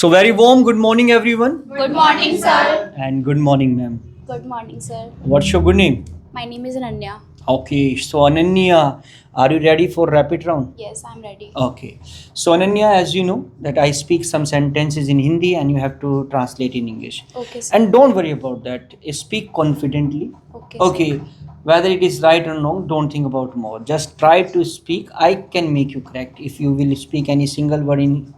So very warm good morning everyone Good morning, sir. and good morning ma'am. Good morning, sir. What's your good name? My name is Ananya. Okay, so Ananya, are you ready for rapid round? Yes, I'm ready. Okay. So Ananya, as you know that I speak some sentences in Hindi and you have to translate in English. Okay, sir. And don't worry about that. Speak confidently. Okay. Okay. Whether it is right or wrong, don't think about more. Just try to speak. I can make you correct. If you will speak any single word in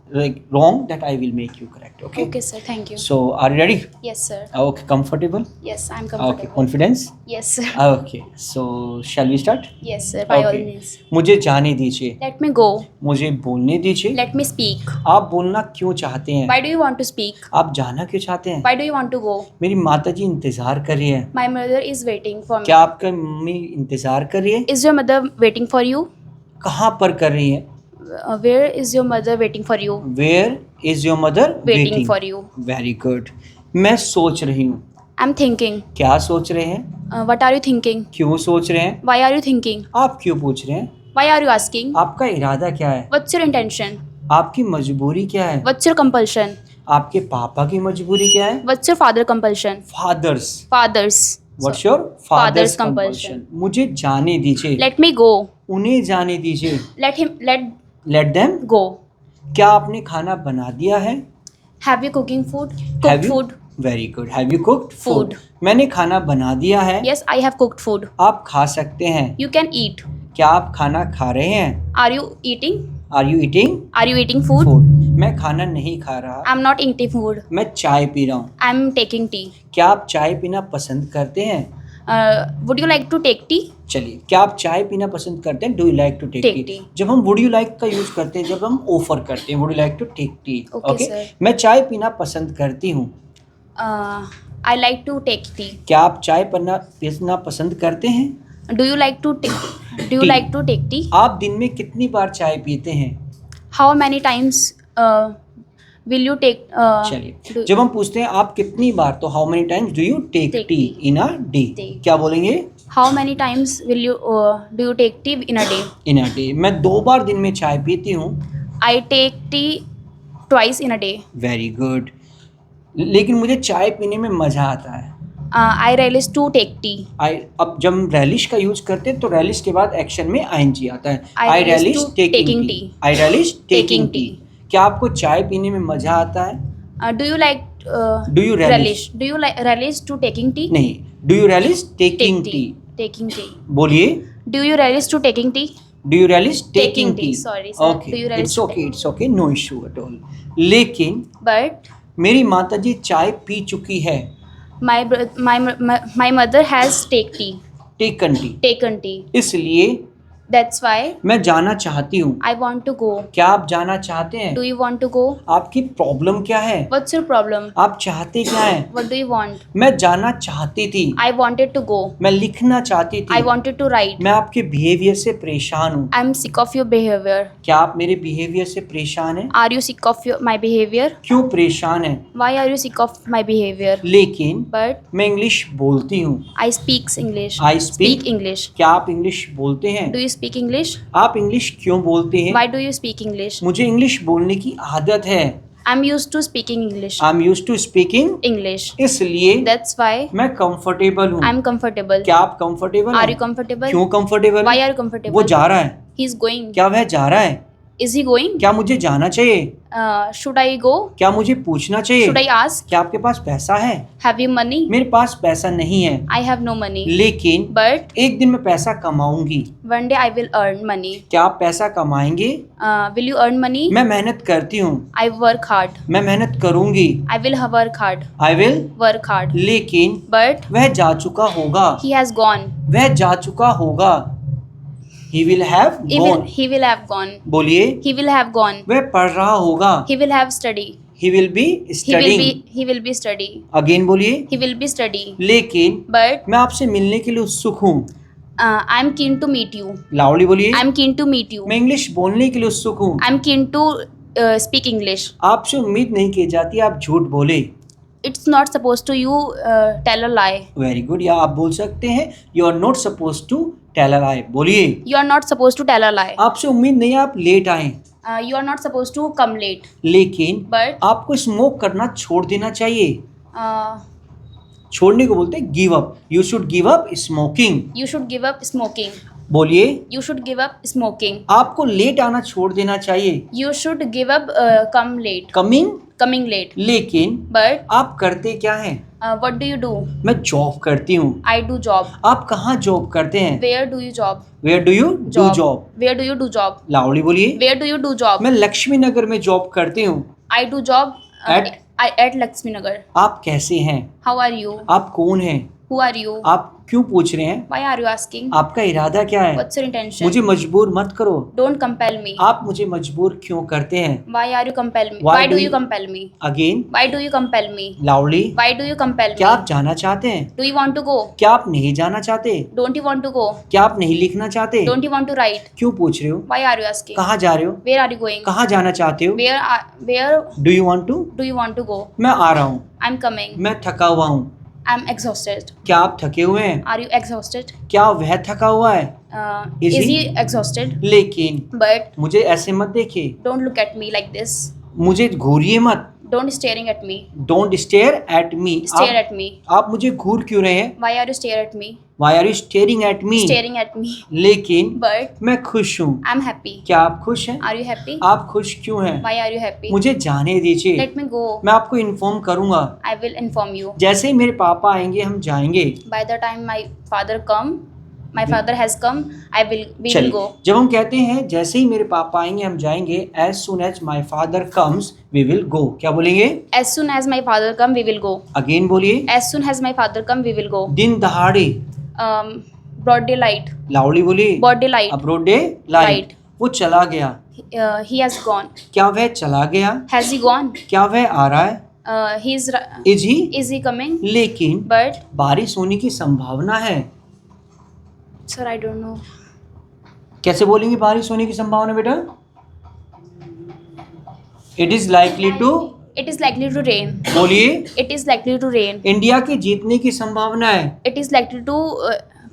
wrong, that I will make you correct. Okay. Okay, sir. Thank you. So are you ready? Yes, sir. Okay. Comfortable. Yes, I'm Okay. comfortable. Confidence. Yes, sir. Okay. So shall we start? Yes, sir. By all Okay. means. मुझे जाने दीजिए. Let me go. मुझे बोलने दीजिए. Let me speak. आप बोलना क्यों चाहते हैं? Why do you want to speak? आप जाना क्यों चाहते हैं? Why do you want to go? मेरी माताजी इंतजार कर रही है. My mother is waiting for me. क्या आपका मम्मी इंतजार कर रही है? Is your mother waiting for you? कहाँ पर कर रही है? Where is your mother waiting for you? Where is your mother Waiting for you. Very good. मैं सोच रही हूँ. I'm thinking. क्या सोच रहे हैं? What are you thinking? क्यों सोच रहे हैं? Why are you thinking? आप क्यों पूछ रहे हैं? Why are you asking? आपका इरादा क्या है? What's your intention? आपकी मजबूरी क्या है? What's your compulsion? आपके पापा की मजबूरी क्या है? What's your father compulsion? Fathers. Father's. What's your father's Father's compulsion? compulsion. मुझे जाने दीजिए. Let me go. उन्हें जाने दीजिए. Let them go. क्या आपने खाना बना दिया है? Have you cooking food? Have Cooked you- food? Very good. Have you cooked food? Food. मैंने खाना बना दिया है. Yes, I have cooked food. आप खा सकते हैं. You can eat. क्या आप खाना खा रहे हैं? Are you eating? Are you eating Are you eating food? food? मैं खाना नहीं खा रहा. I'm not eating food. मैं चाय पी रहा हूँ. I'm taking tea. क्या आप चाय पीना पसंद करते हैं? Would you like to take tea? चलिए, क्या आप चाय पीना पसंद करते हैं? Do you like to take Take tea? tea. जब हम वुड यू लाइक का यूज करते हैं, जब हम ऑफर करते हैं, would you like to take tea? Okay, sir. मैं चाय पीना पसंद करती हूँ. I like to take tea. क्या आप चाय पीना पसंद करते हैं? Do you like to take? Do you Tea. like to take tea? आप दिन में कितनी बार चाय पीते हैं? How many times will you take? चलिए, जब हम पूछते हैं आप कितनी बार, तो how many times do you take Take tea tea. In a day? Day. क्या बोलेंगे? How many times will you do you take tea in a day? In a day. मैं 2 बार दिन में चाय पीती हूँ. I take tea twice in a day. Very good. लेकिन मुझे चाय पीने में मज़ा आता है. I relish to take tea. अब जब हम relish का यूज करते हैं तो relish के बाद एक्शन में ing आता है. I relish to taking taking tea. tea. I relish taking Taking tea. tea. क्या आपको चाय पीने में मज़ा आता है? Do you like? Do you relish? Do you like relish to taking tea? नहीं. Do you relish taking Take tea? Taking tea. बोलिए. Do you relish to taking tea? Do you relish taking tea? Sorry, sir. Okay. Do you relish It's to okay. It's okay. No issue at all. लेकिन But मेरी माताजी चाय P चुकी है. my mother has Taken tea. taken tea. इसलिए That's why मैं जाना चाहती हूँ. I want to go. क्या आप जाना चाहते हैं? Do you want to go? आपकी प्रॉब्लम क्या है? What's your problem? आप चाहते क्या हैं? What do you want? मैं जाना चाहती थी. I wanted to go. मैं लिखना चाहती थी. I wanted to write. मैं आपके बिहेवियर से परेशान हूँ. I'm sick of your behavior. क्या आप मेरे बिहेवियर से परेशान हैं? Are you sick of my behavior? क्यों परेशान हैं? Why are you sick of my behavior? लेकिन But मैं इंग्लिश बोलती हूँ. I speak English. I speak English. क्या आप इंग्लिश बोलते हैं? Do you speak English? आप इंग्लिश क्यों बोलते हैं? Why do you speak English? मुझे इंग्लिश बोलने की आदत है. I'm used to speaking English. I am used to speaking. English. इसलिए That's why मैं कंफर्टेबल हूँ. I'm comfortable. क्या आप कंफर्टेबल Are हैं? you comfortable? क्यों comfortable? Why are you comfortable? वो जा रहा है. He's going. क्या वह जा रहा है? Is he going? क्या मुझे जाना चाहिए? Should I go? क्या मुझे पूछना चाहिए? Should I ask? क्या आपके पास पैसा है? Have you money? मेरे पास पैसा नहीं है. I have no money. लेकिन But एक दिन मैं पैसा कमाऊंगी. one day I will earn money. क्या आप पैसा कमाएंगे? Will you earn money? मैं मेहनत करती हूँ. I work hard. मैं मेहनत करूंगी. I will work hard. I will. Work hard. लेकिन But वह जा चुका होगा. he has gone. वह जा चुका होगा. He will have gone. He will have gone. बोलिए. He will have gone. वह पढ़ रहा होगा. He will have study. He will be studying. He will be study. Again बोलिए. He will be study. लेकिन But मैं आपसे मिलने के लिए उत्सुक हूँ. I'm keen to meet you. Loudly बोलिए. I'm keen to meet you. मैं इंग्लिश बोलने के लिए उत्सुक हूँ. I'm keen to speak English. आपसे उम्मीद नहीं की जाती आप झूठ बोले. It's not supposed to you tell a lie. Very good. या आप बोल सकते हैं you are not suppose to tell a lie. बोलिए. You are not supposed to tell a lie. आपसे उम्मीद नहीं है आप लेट आए. You are not supposed to come late. लेकिन But आपको स्मोक करना छोड़ देना चाहिए। uh, छोड़ने को बोलते हैं give up. You should give up smoking. you should give up smoking. बोलिए। You should give up smoking. आपको लेट आना छोड़ देना चाहिए। You should give up come late. coming late. लेकिन But आप करते क्या हैं? what do you do? मैं जॉब करती हूँ। I do job. आप कहाँ जॉब करते हैं? Where do you job? Where do you do job? Where do you do job? Loudly बोलिए। Where do you do job? मैं लक्ष्मी नगर में जॉब करती हूँ। I do job at Lakshmi Nagar. आप कैसे हैं? How are you? आप कौन हैं? Who are you? आप क्यों पूछ रहे हैं? Why are you asking? आपका इरादा क्या है? What's your intention? मुझे मजबूर मत करो। Don't compel me. आप मुझे मजबूर क्यों करते हैं? Why are you compel me? Why Why do do you you- compel me? Again Why do you compel me? Loudly. Why do you compel क्या आप me? जाना चाहते हैं? Do you want to go? क्या आप नहीं जाना चाहते? Don't you want to go? क्या आप नहीं लिखना चाहते? Don't you want to write? क्यों पूछ रहे हो? Why are you asking? कहाँ जा रहे हो? Where are you going? कहाँ जाना चाहते हो? Where do you want to? do you want to go? मैं आ रहा हूँ। I'm coming. मैं थका हुआ हूँ। I'm exhausted. क्या आप थके हुए हैं? Are you exhausted? क्या वह थका हुआ है? Is he- he exhausted? लेकिन But मुझे ऐसे मत देखिए। don't look at me like this. मुझे घूरिए मत। Don't staring at me. Don't stare at me. Stare at me. आप मुझे घूर क्यों रहे हैं? Why are you stare at me? Why are you staring at me? Staring at me. लेकिन But मैं खुश हूँ। I'm happy. क्या आप खुश हैं? Are you happy? आप खुश क्यों हैं? Why are you happy? मुझे जाने दीजिए। Let me go. मैं आपको इन्फॉर्म करूंगा। I will inform you. जैसे ही मेरे पापा आएंगे हम जाएंगे। By the time my father has come, we will चलिए, go. जब हम कहते हैं जैसे ही मेरे पापा आएंगे हम जाएंगे, as soon as my father comes we will go, क्या बोलेंगे? As soon as my father come, we will go. Again बोलिए। As soon as my father come, we will go. दिन दहाड़े। Broad daylight. लाउडली बोलिए। Broad daylight. Broad daylight. Light. वो चला गया। He has gone. क्या वह चला गया? Has he gone? क्या वह आ रहा है? Is he? Is he coming? लेकिन But बारिश होने की संभावना है। sir, I don't know. कैसे बोलेंगे बारिश होने की संभावना बेटा? It is likely to. It is likely to rain. बोलिए। It is likely to rain. India के जीतने की संभावना है। It is likely to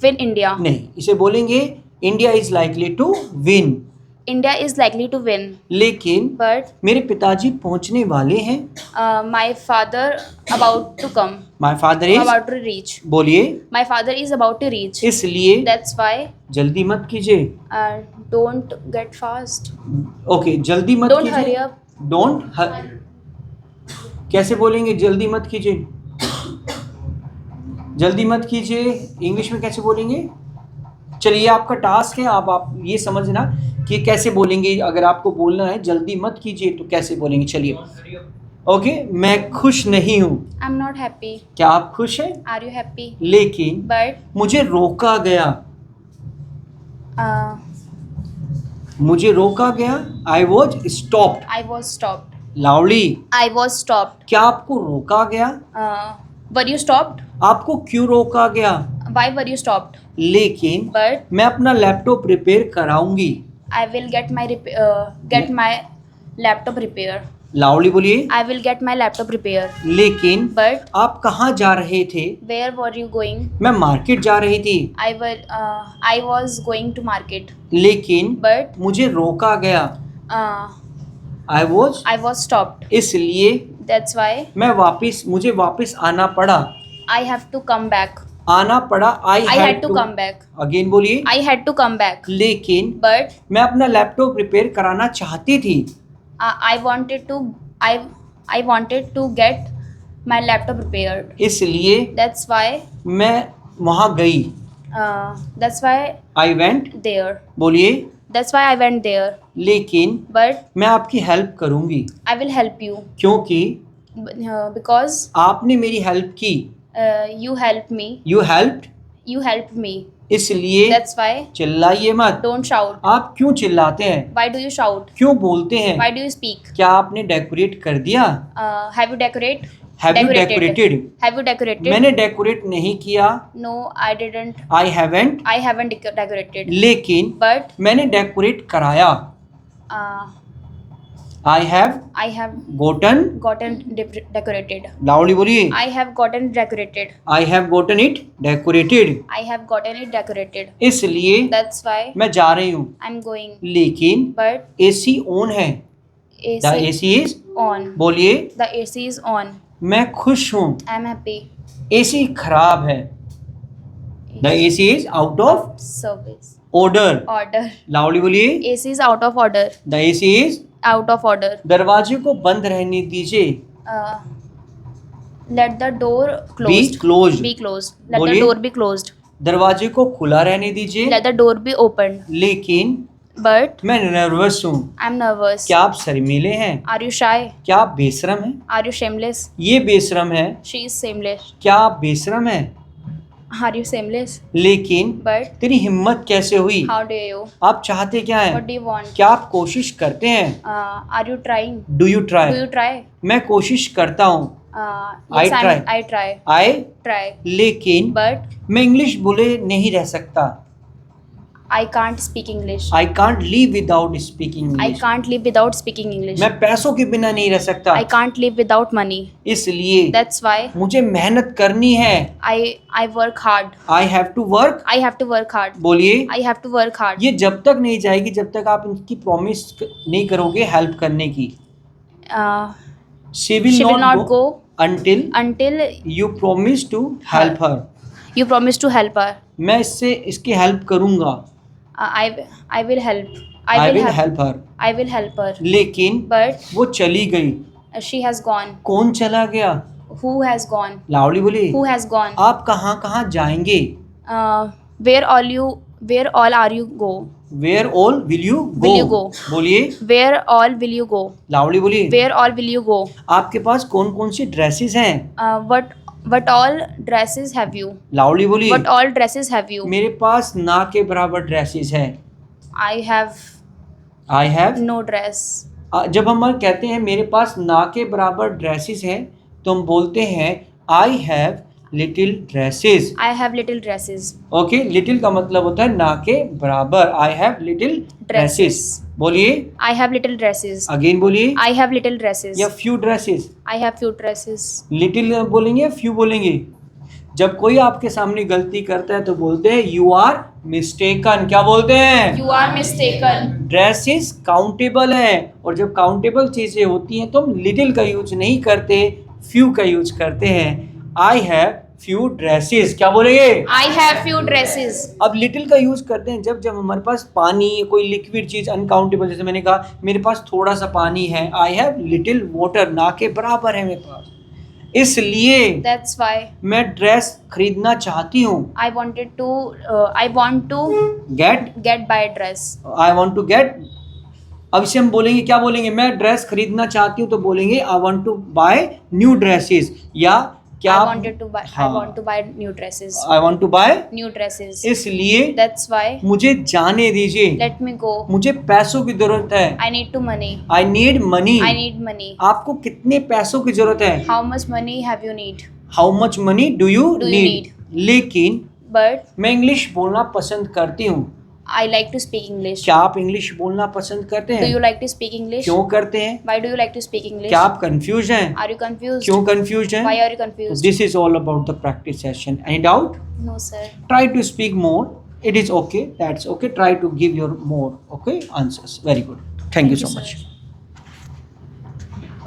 win India. नहीं, इसे बोलेंगे India is likely to win. India is likely to win. लेकिन But मेरे पिताजी पहुंचने वाले हैं। my father about to come. My father is. About to reach. बोलिए। My father is about to reach. इसलिए That's why जल्दी मत कीजिए। don't get fast. ओके, जल्दी मत Don't कीजिए। hurry up. डोंट कैसे बोलेंगे? जल्दी मत कीजिए। जल्दी मत कीजिए इंग्लिश में कैसे बोलेंगे? चलिए, आपका टास्क है। आप ये समझना कि कैसे बोलेंगे। अगर आपको बोलना है जल्दी मत कीजिए तो कैसे बोलेंगे। चलिए, ओके। मैं खुश नहीं हूँ। I'm not happy. क्या आप खुश हैं? Are you happy? लेकिन But मुझे रोका गया। मुझे रोका गया। I was stopped. I was stopped. Loudly. I was stopped. क्या आपको रोका गया? Were you stopped? आपको क्यों रोका गया? Why were you stopped? लेकिन But मैं अपना लैपटॉप रिपेयर कराऊंगी। I will get my laptop repair. Loudly बोलिए। I will get my laptop repair. लेकिन But आप कहाँ जा रहे थे? where were you going? मैं मार्केट जा रही थी। I was going to market. लेकिन But मुझे रोका गया। आई was stopped. इसलिए That's why मुझे वापस आना पड़ा। I have to come back. आना पड़ा। I had to come back. Again बोलिए। I had to come back. लेकिन But मैं अपना लैपटॉप रिपेयर कराना चाहती थी। I wanted to get my laptop repaired. इसलिए That's why मैं वहाँ गई। that's why I went. there. बोलिए। That's why I went there. लेकिन But मैं आपकी हेल्प करूँगी I will help you क्योंकि because आपने मेरी हेल्प की। you helped me. You helped. You helped me. इसलिए That's why चिल्लाइए मत। don't shout. आप क्यों चिल्लाते हैं? Why do you shout? क्यों बोलते हैं? Why do you speak? क्या आपने डेकोरेट कर दिया? Have you decorated? Have you decorated? Have you decorated? मैंने डेकोरेट नहीं किया। No, I didn't. I haven't. I haven't decorated. लेकिन But मैंने डेकोरेट कराया। I have Gotan, decorated. Loudly बोलिए, I have gotten decorated. I have Gotan it decorated. I have gotten it decorated. इसलिए That's why मैं जा रही हूँ, I'm going. लेकिन But एसी ऑन है, the AC AC is, on. बोलिए, The AC is on. मैं खुश हूँ, I'm happy. एसी खराब है, the AC is out of Service. Order, Order. Loudly बोलिए, AC is out of order. The AC is, Out of order. दरवाजे को बंद रहने दीजिए, Uh, let the door be closed. Close, Be closed. Let बोलिए। the door be closed. दरवाजे को खुला रहने दीजिए, Let the door be opened. लेकिन But मैं नर्वस हूँ। I'm nervous. क्या आप शर्मीले हैं? Are you shy? क्या आप बेशरम हैं? Are you shameless? ये बेशरम है। She is shameless. क्या आप बेशरम हैं? Are you shameless? लेकिन But तेरी हिम्मत कैसे हुई? how dare you? आप चाहते क्या What हैं? do you want? क्या आप कोशिश करते हैं? Are you trying? Do you Do try? you try? मैं कोशिश करता हूँ, I Yes, try. I try. आए, Try. लेकिन But मैं इंग्लिश बोले नहीं रह सकता। I can't speak English. I can't live without speaking I English. can't live without speaking English. मैं पैसों के बिना नहीं रह सकता, I can't live without money. इसलिए That's why मुझे मेहनत करनी है। I work hard. I have to work, I have to work hard. बोलिए। I have to work hard. ये जब तक नहीं जाएगी जब तक आप इनकी प्रॉमिस नहीं करोगे हेल्प करने की। Uh, she will she will not go until until you promise to help her. you promise to help her. मैं इसकी हेल्प करूंगा, I will help. I will help her. I will help her. लेकिन But वो चली गई। she has gone. कौन चला गया? Who has gone? लाउडली बोलिए। Who has gone? आप कहाँ कहाँ जाएंगे? Where all are you go? Where all will you Will you go? go? बोलिए, Where all will you go? Loudly बोलिए। Where all will you go? आपके पास कौन कौन सी ड्रेसेस हैं? What all dresses have you? Loudly बोलिए। What all dresses have you? मेरे पास ना के बराबर ड्रेसेस हैं। I have I have, no dress. जब हम कहते हैं मेरे पास ना के बराबर ड्रेसेस हैं तो हम बोलते हैं I have little dresses. I have little dresses. Okay, little का मतलब होता है ना के बराबर। आई हैव लिटिल ड्रेसेस, बोलिए। I have little dresses. Again बोलिए, I have little dresses. या few dresses. I have few dresses. Little बोलेंगे, फ्यू बोलेंगे। जब कोई आपके सामने गलती करता है तो बोलते हैं यू आर मिस्टेकन। क्या बोलते हैं? You are mistaken. Dresses countable है, और जब काउंटेबल चीजें होती हैं तो हम लिटिल का यूज नहीं करते, फ्यू का यूज करते हैं। I have few dresses. क्या बोलेंगे? I have few dresses. अब लिटिल का यूज करते हैं जब हमारे पास पानी, कोई लिक्विड चीज अनकाउंटेबल, जैसे मैंने कहा मेरे पास थोड़ा सा पानी है, आई हैव लिटिल वाटर, ना के बराबर है मेरे पास। इसलिए That's why मैं ड्रेस खरीदना चाहती हूँ। I want to get buy a dress. I want to get, अब इसे हम बोलेंगे, क्या बोलेंगे? मैं ड्रेस खरीदना चाहती हूँ तो बोलेंगे I want to buy new dresses. या क्या I आप- wanted to buy. हाँ। I want to buy new dresses. I want to buy. New dresses. इसलिए That's why मुझे जाने दीजिए, let me go. मुझे पैसों की जरूरत है। I need to money. I need money. I need money. आपको कितने पैसों की जरूरत है? How much money have you need? How much money do you Do you need? लेकिन But मैं इंग्लिश बोलना पसंद करती हूँ। I like to speak English. क्या आप इंग्लिश बोलना पसंद करते Do you हैं? like to speak English? क्यों करते हैं? Why do you like to speak English? क्या आप कंफ्यूज हैं? Are you confused? क्यों कंफ्यूज हैं? Why are you confused? This is all about the practice session. Any doubt? No, sir. Try to speak more. It is okay. That's okay. Try to give your more okay answers. Very good. Thank you so much. sir.